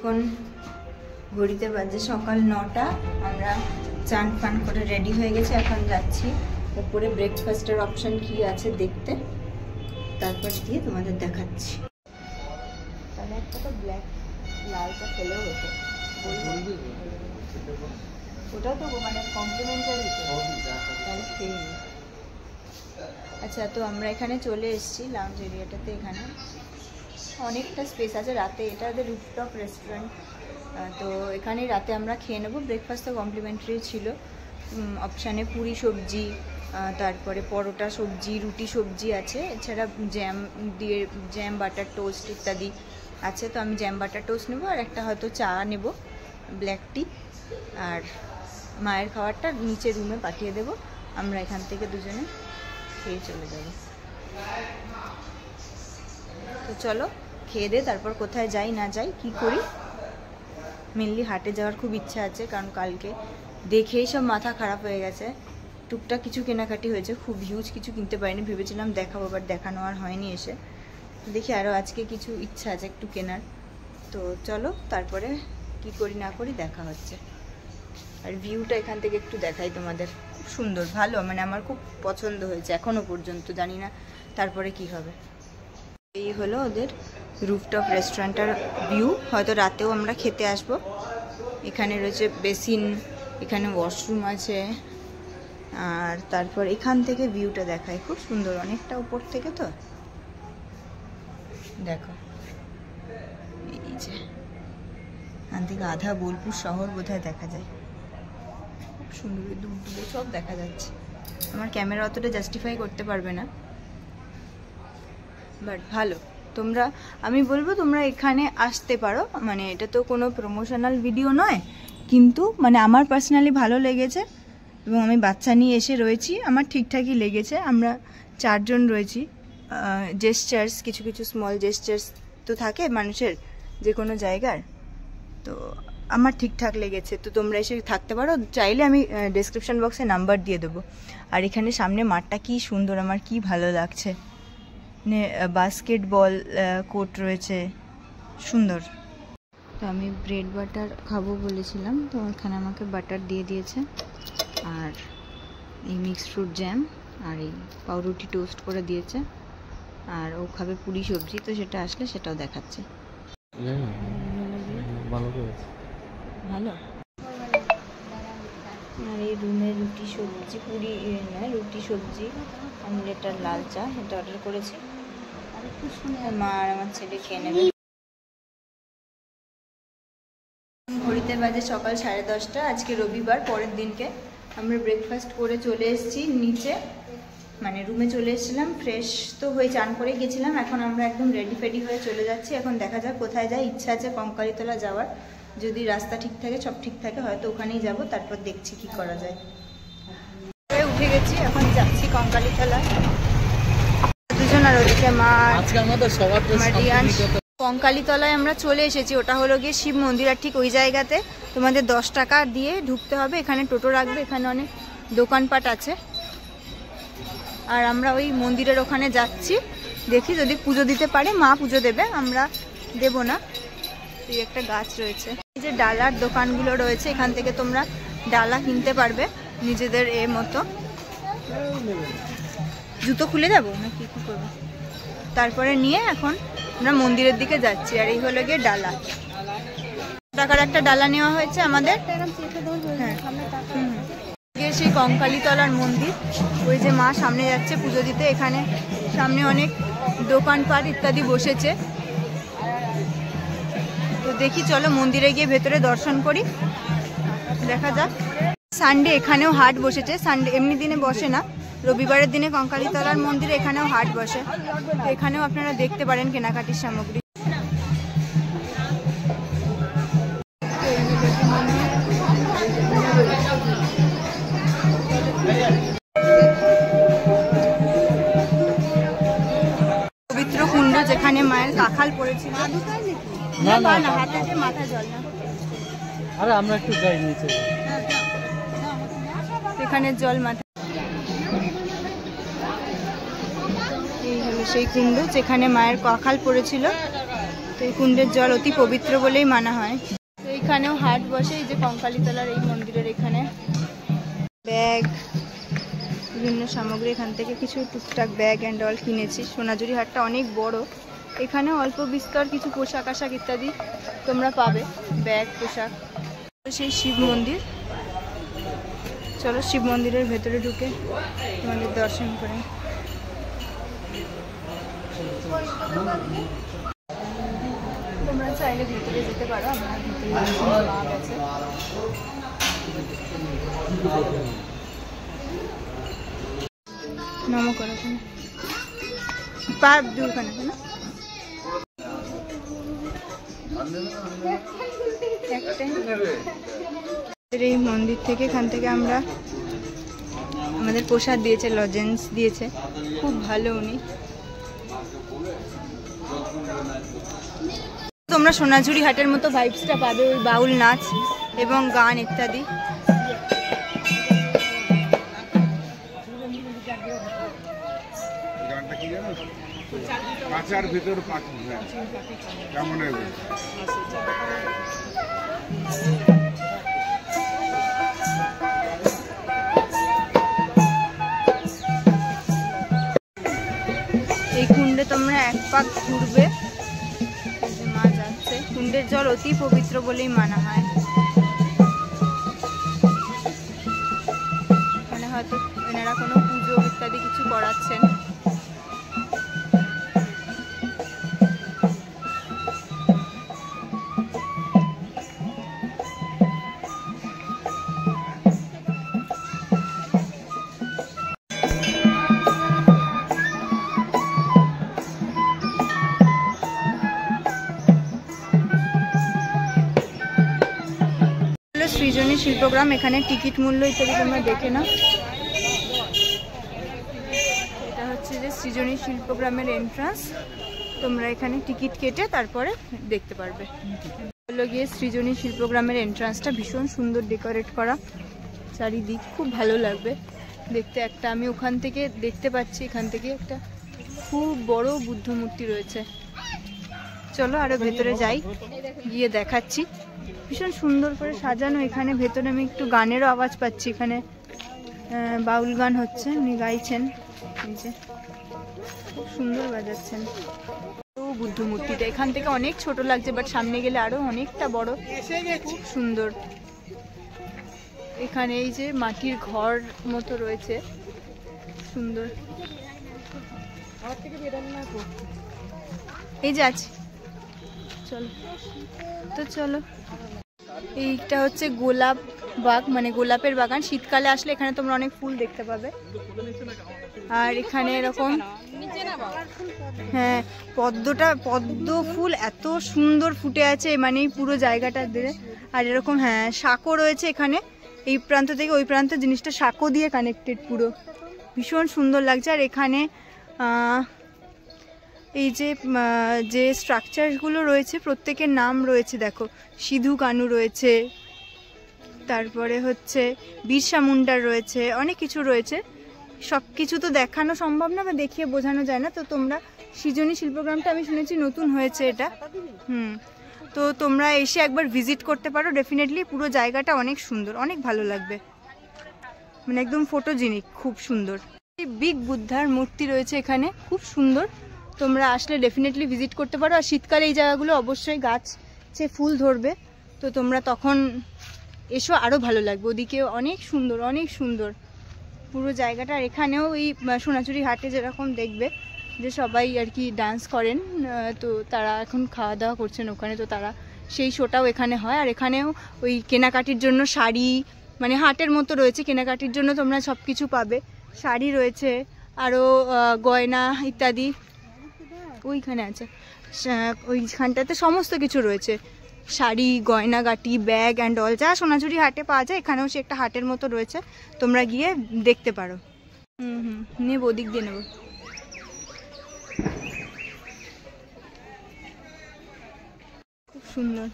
এখন ঘড়িতে বাজে সকাল 9টা। আমরা চান ফান করে রেডি হয়ে গেছি, এখন যাচ্ছি উপরে ব্রেকফাস্টের অপশন কি আছে দেখতে, তারপর দিয়ে তোমাদের দেখাচ্ছি। তাহলে একটা তো ব্ল্যাক লালটা খেলেও হতো, ওটাও তো মানে কমপ্লিমেন্টারি। আচ্ছা, তো আমরা এখানে চলে এসেছি লাউঞ্জ এরিয়াটাতে। এখানে অনেকটা স্পেস আছে, রাতে এটা ওদের রুফটপ রেস্টুরেন্ট। তো এখানে রাতে আমরা খেয়ে নেবো। ব্রেকফাস্ট তো কমপ্লিমেন্টারি ছিল, অপশানে পুরি সবজি, তারপরে পরোটা সবজি, রুটি সবজি আছে, এছাড়া জ্যাম দিয়ে জ্যাম বাটার টোস্ট ইত্যাদি আছে। তো আমি জ্যাম বাটার টোস্ট নেবো, আর একটা হয়তো চা নেব, ব্ল্যাক টি। আর মায়ের খাবারটা নিচে রুমে পাঠিয়ে দেবো, আমরা এখান থেকে দুজনে খেয়ে চলে যাব। তো চলো খেয়ে দে, তারপর কোথায় যাই না যাই কি করি। মেনলি হাটে যাওয়ার খুব ইচ্ছা আছে, কারণ কালকে দেখেই সব মাথা খারাপ হয়ে গেছে। টুকটাক কিছু কেনাকাটি হয়েছে, খুব হিউজ কিছু কিনতে পারিনি, ভেবেছিলাম দেখাবো, বাট দেখানো আর হয়নি এসে। দেখি আরও আজকে কিছু ইচ্ছা আছে একটু কেনার। তো চলো তারপরে কি করি না করি দেখা হচ্ছে। আর ভিউটা এখান থেকে একটু দেখাই তোমাদের, খুব সুন্দর, ভালো, মানে আমার খুব পছন্দ হয়েছে এখনও পর্যন্ত, জানি না তারপরে কি হবে। এই হলো ওদের রুফটপ রেস্টুরেন্টের ভিউ, হয়তো রাতেও আমরা খেতে আসবো। এখানে রয়েছে বেসিন, এখানে ওয়াশরুম আছে, আর তারপর এখান থেকে ভিউটা দেখায় খুব সুন্দর, অনেকটা উপর থেকে। তো দেখো এই যে এখান থেকে আধা বোলপুর শহর বোধহয় দেখা যায়, খুব সুন্দর, দূর দূরে সব দেখা যাচ্ছে। আমার ক্যামেরা অতটা জাস্টিফাই করতে পারবে না, বাট ভালো। তোমরা, আমি বলবো তোমরা এখানে আসতে পারো, মানে এটা তো কোনো প্রমোশনাল ভিডিও নয়, কিন্তু মানে আমার পার্সোনালি ভালো লেগেছে, এবং আমি বাচ্চা নিয়ে এসে রয়েছি, আমার ঠিকঠাকই লেগেছে। আমরা 4 জন রয়েছি। জেস্টার্স, কিছু কিছু স্মল জেস্টার্স তো থাকে মানুষের যে কোনো জায়গার, তো আমার ঠিকঠাক লেগেছে। তো তোমরা এসে থাকতে পারো, চাইলে আমি ডেসক্রিপশন বক্সে নাম্বার দিয়ে দেবো। আর এখানে সামনে মাঠটা কি সুন্দর, আমার কি ভালো লাগছে, বাস্কেটবল কোর্ট রয়েছে, সুন্দর। তো আমি ব্রেড বাটার খাবো বলেছিলাম, তো এখানে আমাকে বাটার দিয়ে দিয়েছে, আর এই মিক্সড ফ্রুট জ্যাম, আর এই পাউরুটি টোস্ট করে দিয়েছে, আর ও খাবে পুরি সবজি, তো সেটা আসলে সেটাও দেখাচ্ছে। ভালো। আর এই রুমে রুটি সবজি, পুরি না, রুটি সবজি, অমলেট আর লাল চা, এটা অর্ডার করেছি। মা আর আমার ছেলে খেয়ে নেবে। ঘড়িতে বাজে সকাল 10:30। আজকে রবিবার, পরের দিনকে আমরা ব্রেকফাস্ট করে চলে এসেছি নিচে, মানে রুমে চলে এসেছিলাম। ফ্রেশ তো হয়ে চান করে গেছিলাম, এখন আমরা একদম রেডি ফেডি হয়ে চলে যাচ্ছি। এখন দেখা যাক কোথায় যাই, ইচ্ছা আছে কঙ্কালীতলা যাওয়ার, যদি রাস্তা ঠিক থাকে, সব ঠিক থাকে, হয়তো ওখানেই যাব, তারপর দেখছি কি করা যায়। উঠে গেছি, এখন যাচ্ছি কঙ্কালীতলা। দুজন, আর ওদিকে মা, কঙ্কালীতলায় আমরা চলে এসেছি। ওটা হলো গিয়ে শিব মন্দির, আর ঠিক ওই জায়গাতে তোমাদের 10 টাকা দিয়ে ঢুকতে হবে। এখানে টোটো রাখবে, এখানে অনেক দোকানপাট আছে। আর আমরা ওই মন্দিরের ওখানে যাচ্ছি, দেখি যদি পুজো দিতে পারে, মা পুজো দেবে, আমরা দেব না। এই একটা গাছ রয়েছে, এই যে ডালার দোকানগুলো রয়েছে, এখান থেকে তোমরা ডালা কিনতে পারবে নিজেদের মতো। জুতো খুলে যাবো না কি করবো, তারপরে নিয়ে এখন আমরা মন্দিরের দিকে যাচ্ছি। আর এই হলো গিয়ে ডালা, টাকার একটা ডালা নেওয়া হয়েছে আমাদের। হ্যাঁ, সেই কঙ্কালীতলার মন্দির, ওই যে মা সামনে যাচ্ছে পুজো দিতে। এখানে সামনে অনেক দোকানপাট ইত্যাদি বসেছে, তো দেখি চলো মন্দিরে গিয়ে ভেতরে দর্শন করি, দেখা যাক। সানডে এখানেও হাট বসেছে, সানডে এমনি দিনে বসে না, রবিবারের দিনে কঙ্কালীতলার মন্দিরে এখানেও হাট বসে, এখানেও আপনারা দেখতে পারেন কেনাকাটির সামগ্রী। পবিত্র কুণ্ড, যেখানে মায়ের কাঁখাল পড়েছিল, হাতে মাথা জল না, আরে আমরা একটু যাই নিচে, এখানে জল মাথা। এই হলো সেই কুণ্ড যেখানে মায়ের কাঁখাল পড়েছিল, তো এই কুণ্ডের জল অতি পবিত্র বলেই মানা হয়। তো এইখানেও হাট বসে, এই যে কঙ্কালীতলার এই মন্দিরের এখানে ব্যাগ, বিভিন্ন সামগ্রী, এখান থেকে কিছু টুকটাক ব্যাগ অ্যান্ড অল কিনেছি। সোনাঝুরি হাটটা অনেক বড়, এখানে অল্প বিস্তর কিছু পোশাক আশাক ইত্যাদি তোমরা পাবে, ব্যাগ পোশাক। সেই শিব মন্দির, চলো শিব মন্দিরের ভেতরে ঢুকে তোমাদের দর্শন করে। তোমরা চাইলে ভেতরে যেতে পারো, আমার ভেতরে পা গেছে। নমো করো পা দুখানে না এই মন্দির থেকে, এখান থেকে আমরা আমাদের প্রসাদ দিয়েছে, লজেন্স দিয়েছে, খুব ভালো উনি। তোমরা সোনাঝুরি হাটের মতো ভাইবসটা পাবে, ওই বাউল নাচ এবং গান ইত্যাদি। কাঁচার ভিতর পাখি কেমন হবে? এই কুণ্ডে তোমরা এক পাক ঘুরবে, মা যাচ্ছে। কুণ্ডের জল অতি পবিত্র বলেই মানা হয়। মানে হয়তো এনারা কোনো পুজো ইত্যাদি কিছু করাচ্ছেন। সৃজনী শিল্পগ্রাম, এখানে টিকিট মূল্য ইত্যাদি তোমরা দেখে নাও। এটা হচ্ছে যে সৃজনী শিল্পগ্রামের এন্ট্রান্স, তোমরা এখানে টিকিট কেটে তারপরে দেখতে পারবে। হলো গিয়ে সৃজনী শিল্পগ্রামের এন্ট্রান্সটা ভীষণ সুন্দর ডেকোরেট করা, চারিদিক খুব ভালো লাগবে দেখতে। একটা আমি ওখান থেকে দেখতে পাচ্ছি, এখান থেকে একটা খুব বড় বুদ্ধ মূর্তি রয়েছে। চলো আরো ভেতরে যাই, গিয়ে দেখাচ্ছি। ভীষণ সুন্দর করে সাজানো এখানে। ভেতরে আমি একটু গানেরও আওয়াজ পাচ্ছি, এখানে বাউল গান হচ্ছে, উনি গাইছেন, এই যে খুব সুন্দর বাজাচ্ছেন। তো বুদ্ধ মূর্তিটা এখান থেকে অনেক ছোট লাগছে, বাট সামনে গেলে আরো অনেকটা বড়, খুব সুন্দর। এখানে এই যে মাটির ঘর মতো রয়েছে, সুন্দর। এই যে আছে, চলো তো চলো। এইটা হচ্ছে গোলাপ বাগ, মানে গোলাপের বাগান। শীতকালে আসলে এখানে তোমরা অনেক ফুল দেখতে পাবে। আর এখানে এরকম, হ্যাঁ, পদ্ম ফুল এত সুন্দর ফুটে আছে, মানে এই পুরো জায়গাটা দিয়ে। আর এরকম হ্যাঁ শাঁকো রয়েছে এখানে, এই প্রান্ত থেকে ওই প্রান্ত, জিনিসটা শাঁকো দিয়ে কানেক্টেড পুরো, ভীষণ সুন্দর লাগছে। আর এখানে এই যে স্ট্রাকচারগুলো রয়েছে প্রত্যেকের নাম রয়েছে, দেখো সিধু কানু রয়েছে, তারপরে হচ্ছে বিরসা মুন্ডার রয়েছে, অনেক কিছু রয়েছে। সব কিছু তো দেখানো সম্ভব না বা দেখিয়ে বোঝানো যায় না। তো তোমরা সৃজনী শিল্পগ্রামটা আমি শুনেছি নতুন হয়েছে এটা, তো তোমরা এসে একবার ভিজিট করতে পারো ডেফিনেটলি। পুরো জায়গাটা অনেক সুন্দর, অনেক ভালো লাগবে, মানে একদম ফটোজেনিক, খুব সুন্দর। বিগ বুদ্ধার মূর্তি রয়েছে এখানে, খুব সুন্দর। তোমরা আসলে ডেফিনেটলি ভিজিট করতে পারো। আর শীতকালে এই জায়গাগুলো অবশ্যই গাছে ফুল ধরবে, তো তোমরা তখন এসো, আরও ভালো লাগবে। ওদিকে অনেক সুন্দর, অনেক সুন্দর পুরো জায়গাটা। আর এখানেও এই সোনাঝুরি হাটে যেরকম দেখবে যে সবাই আর কি ডান্স করেন, তো তারা এখন খাওয়া দাওয়া করছেন ওখানে, তো তারা সেই শোটাও এখানে হয়। আর এখানেও ওই কেনাকাটির জন্য শাড়ি, মানে হাটের মতো রয়েছে, কেনাকাটির জন্য তোমরা সব কিছু পাবে। শাড়ি রয়েছে, আরও গয়না ইত্যাদি ওইখানে আছে, ওইখানটাতে সমস্ত কিছু রয়েছে, শাড়ি, গয়নাগাটি, ব্যাগ অ্যান্ড অল, যা সোনাঝুরি হাটে পাওয়া যায় এখানেও সে একটা হাটের মতো রয়েছে, তোমরা গিয়ে দেখতে পারো। নেব, ওদিক দিয়ে নেব। খুব সুন্দর।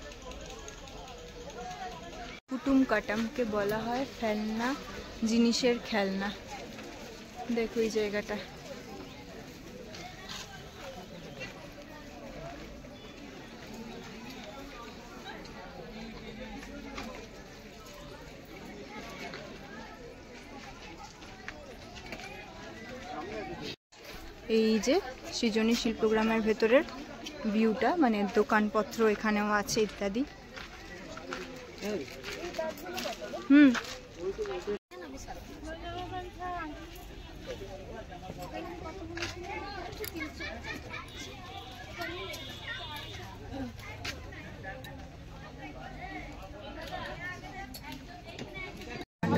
কুটুম কাটামকে বলা হয় ফেলনা জিনিসের খেলনা। দেখো এই জায়গাটা, এই যে সৃজনী শিল্পগ্রামের ভেতরের ভিউটা, মানে দোকানপত্র এখানেও আছে ইত্যাদি।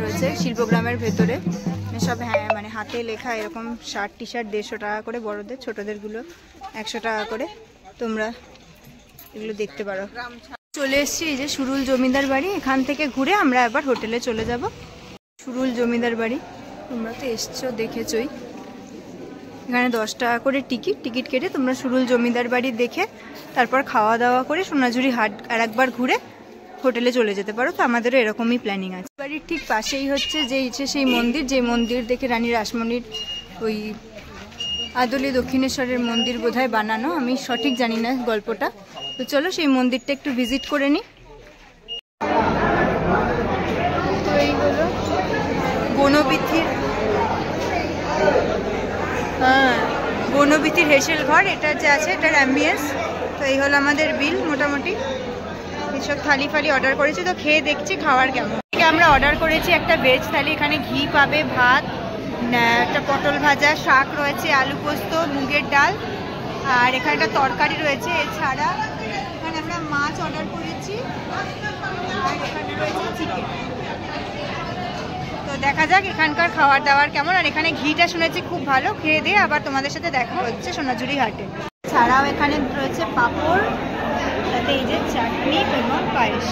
রয়েছে শিল্পগ্রামের ভেতরে সব, হ্যাঁ মানে হাতে লেখা এরকম শার্ট টি শার্ট 150 টাকা করে, বড়দের ছোটদেরগুলো 100 টাকা করে, তোমরা এগুলো দেখতে পারো। চলে এসেছি এই যে সুরুল জমিদার বাড়ি, এখান থেকে ঘুরে আমরা এবার হোটেলে চলে যাব। সুরুল জমিদার বাড়ি তোমরা তো এসছো দেখেছই, এখানে 10 টাকা করে টিকিট কেটে তোমরা সুরুল জমিদার বাড়ি দেখে তারপর খাওয়া দাওয়া করে সোনাঝুরি হাট আর একবার ঘুরে হোটেলে চলে যেতে পারো। তো আমাদেরও এরকমই প্ল্যানিং আছে। বাড়ির ঠিক পাশেই হচ্ছে সেই মন্দির, যে মন্দির দেখে রানী রাসমণির ওই আদলি দক্ষিণেশ্বরের মন্দির বোধহয় বানানো, আমি সঠিক জানি না গল্পটা। তো চলো সেই মন্দিরটা একটু ভিজিট করে নিই। তো এই হলো বনবিথির, বনবিথির হেসেল ঘর, এটা যে আছে এটার অ্যাম্বিয়েন্স। তো এই হলো আমাদের বিল, মোটামুটি এইসব থালি ফালি অর্ডার করেছি, তো খেয়ে দেখছি খাওয়ার কেমন। আমরা অর্ডার করেছি একটা ভেজ থালি, এখানে ঘি পাবে, ভাত, একটা পটল ভাজা, শাক রয়েছে, আলু পোস্ত, মুগের ডাল, আর এখানে একটা তরকারি রয়েছে। এছাড়া এখানে আমরা মাছ অর্ডার করেছি, আর এখানে রয়েছে চিকেন। তো দেখা যাক এখানকার খাবার দাবার কেমন। আর এখানে ঘিটা শুনেছি খুব ভালো, খেয়ে দিয়ে আবার তোমাদের সাথে দেখা হচ্ছে সোনাঝুরি হাটে। ছাড়াও এখানে রয়েছে পাঁপড়, সাথে এই যে চাটনি এবং পায়েস।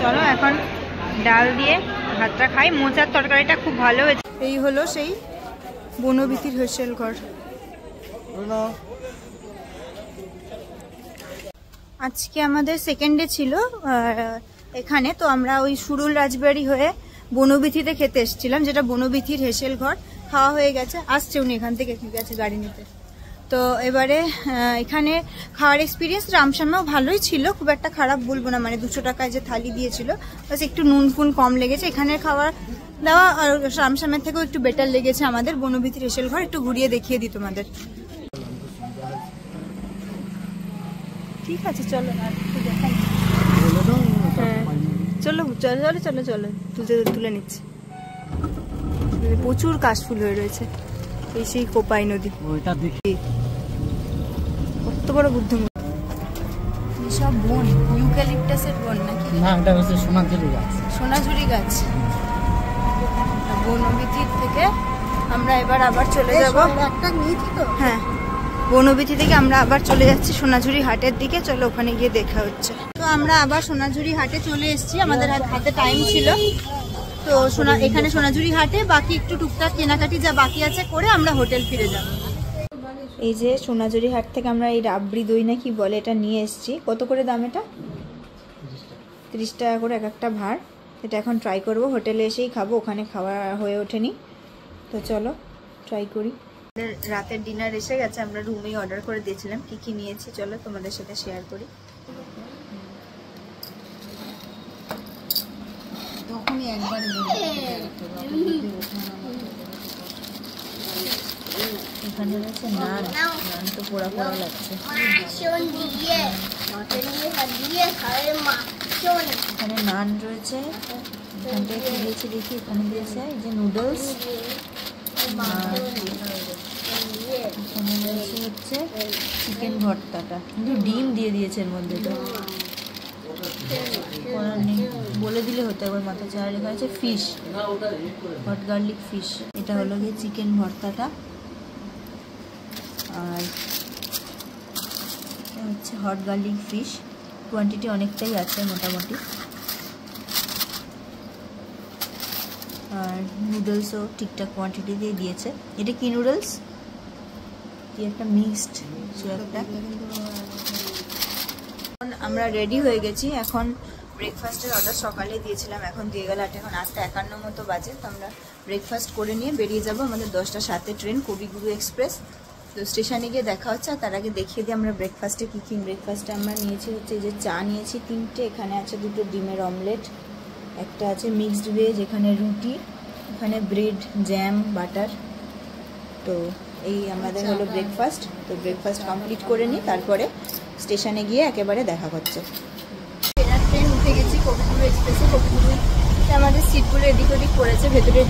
চলো এখন ডাল দিয়ে ভাতটা খাই, মোচার তরকারিটা খুব ভালো হয়েছে। এই হলো সেই বনবিথির হেসেল ঘর। আজকে আমাদের সেকেন্ড ডে ছিল এখানে, তো আমরা ওই সুরুল রাজবাড়ি হয়ে বনবিথিতে খেতে এসেছিলাম, যেটা বনবিথির হেসেল ঘর। খাওয়া হয়ে গেছে, আসছে উনি এখান থেকে, ঠিক আছে গাড়ি নিতে। তো এবারে এখানে খাওয়ার এক্সপিরিয়েন্স রামশ্যামেও ভালোই ছিল, খুব একটা খারাপ বলবো না, মানে 200 টাকায় যে থালি দিয়েছিল বাস একটু নুন ফুন কম লেগেছে। এখানের খাবার দাওয়া আর রামশ্যামের থেকেও একটু বেটার লেগেছে আমাদের। বনবিথির হেসেল ঘর একটু ঘুরিয়ে দেখিয়ে দিই তোমাদের। ঠিক আছে চলো না দেখাই, হ্যাঁ চলো চলো চলো চলো চলো তুলে নিচ্ছি। প্রচুর কাশফুল হয়ে রয়েছে, এই সেই কোপাই নদী, ওইটা দেখি কত বড় বুদ্ধ মূর্তি। সব বন, ইউক্যালিপটাসের বন নাকি? না, এটা হচ্ছে সোনাঝুরি গাছ। সোনাঝুরি গাছ। বনবিথির থেকে আমরা এবার আবার চলে যাব, হ্যাঁ বনবিথি থেকে আমরা আবার চলে যাচ্ছি সোনাঝুরি হাটের দিকে। চলো ওখানে গিয়ে দেখা হচ্ছে। তো আমরা আবার সোনাঝুরি হাটে চলে এসেছি, আমাদের হাতে টাইম ছিল। তো এখানে সোনাঝুরি হাটে বাকি একটু টুকটাক কেনাকাটি যা বাকি আছে করে আমরা হোটেল ফিরে যাব। এই যে সোনাঝুরি হাট থেকে আমরা এই রাবড়ি দই না কি বলে এটা নিয়ে এসেছি। কত করে দাম এটা? 30 টাকা করে এক একটা ভাড়। এটা এখন ট্রাই করব, হোটেলে এসেই খাবো, ওখানে খাওয়া হয়ে ওঠেনি। তো চলো ট্রাই করি। রাতের ডিনার এসে গেছে, আমরা রুমেই অর্ডার করে দিয়েছিলাম। কি কি নিয়েছি চলো তোমাদের সাথে শেয়ার করি। তখনই একবার এখানে রয়েছে নান, নান তো পোড়া পোড়া লাগছে। এখানে নান রয়েছে, এখানটায় কি দিয়েছে দেখি, এখানে দিয়েছে এই যে নুডলস, এখানে রয়েছে হচ্ছে চিকেন ভর্তাটা, কিন্তু ডিম দিয়ে দিয়েছে এর মধ্যে, তো বলে দিলে হতো একবার মাথা চার। এখানে আছে ফিশ, হট গার্লিক ফিশ, এটা হলো গিয়ে চিকেন ভর্তাটা। আর হচ্ছে হট গার্লিক ফিশ, কোয়ান্টিটি অনেকটাই আছে মোটামুটি। আর নুডলসও ঠিকঠাক কোয়ান্টিটি দিয়ে দিয়েছে। এটা কি নুডলস? কি একটা মিক্সড কিছু একটা। আমরা রেডি হয়ে গেছি, এখন ব্রেকফাস্টের অর্ডার সকালে দিয়েছিলাম, এখন দিয়ে গেল 8, এখন 8:51 মতো বাজে। তো আমরা ব্রেকফাস্ট করে নিয়ে বেরিয়ে যাব, আমাদের 10টার 7 ট্রেন কবিগুরু এক্সপ্রেস। তো স্টেশনে গিয়ে দেখা হচ্ছে। আর তার আগে দেখিয়ে দিই আমরা ব্রেকফাস্টে কী কী। ব্রেকফাস্টে আমরা নিয়েছি হচ্ছে যে চা নিয়েছি 3টে, এখানে আছে 2টো ডিমের অমলেট, একটা আছে মিক্সড ভেজ, এখানে রুটি, এখানে ব্রেড, জ্যাম, বাটার। তো এই আমাদের হলো ব্রেকফাস্ট, তো ব্রেকফাস্ট কমপ্লিট করে নিই, তারপরে স্টেশনে গিয়ে একেবারে দেখা করছে। ট্রেন উঠে গেছি কবিগুরু এক্সপ্রেসে। কবিগুরুতে আমাদের সিটগুলো এদিক ওদিক পড়েছে, ভেতরে